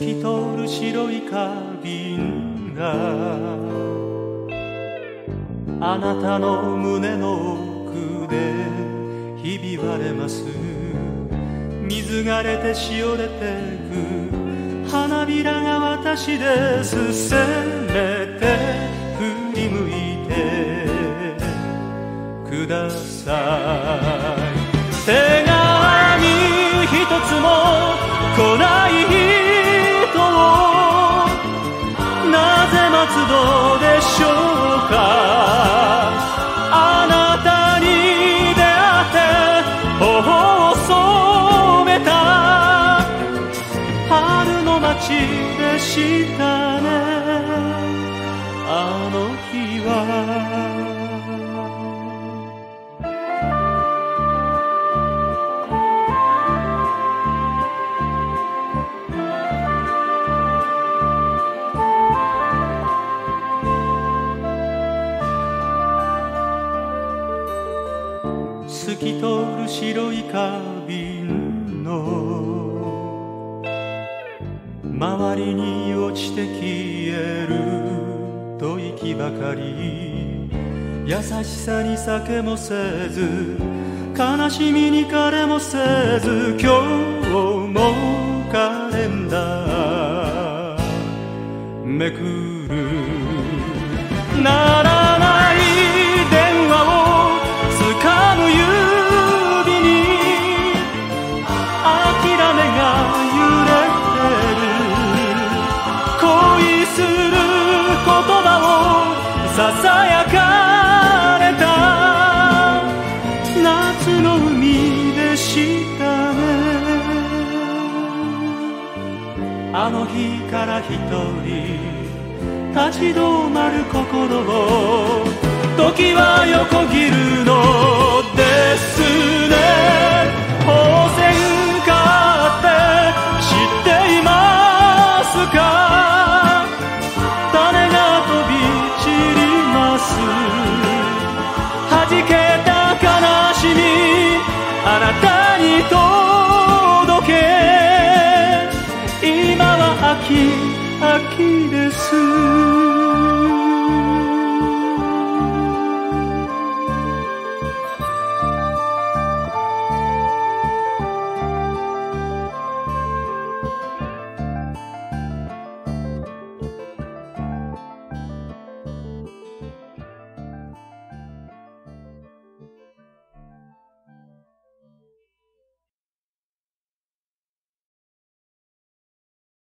き通る白い花瓶があなたの胸の奥でひび割れます。水がれてしおれてく花びらが私です。せめて振り向いてください。手紙一つも来ない人をなぜ待つのでしょうか。あなたに出会って頬を染めた春の街でしたね、あの日は。透き通る白い花瓶の周りに落ちて消える吐息ばかり。優しさに酒もせず悲しみに枯れもせず、今日もカレンダーめくる。鳴らない電話を掴む指に諦めが揺れてる。恋する言葉をささやかれた夏の海でしたね。あの日から一人立ち止まる心を時は横切るのですね。宝泉かって知っていますか。種が飛び散ります。弾けた悲しみあなた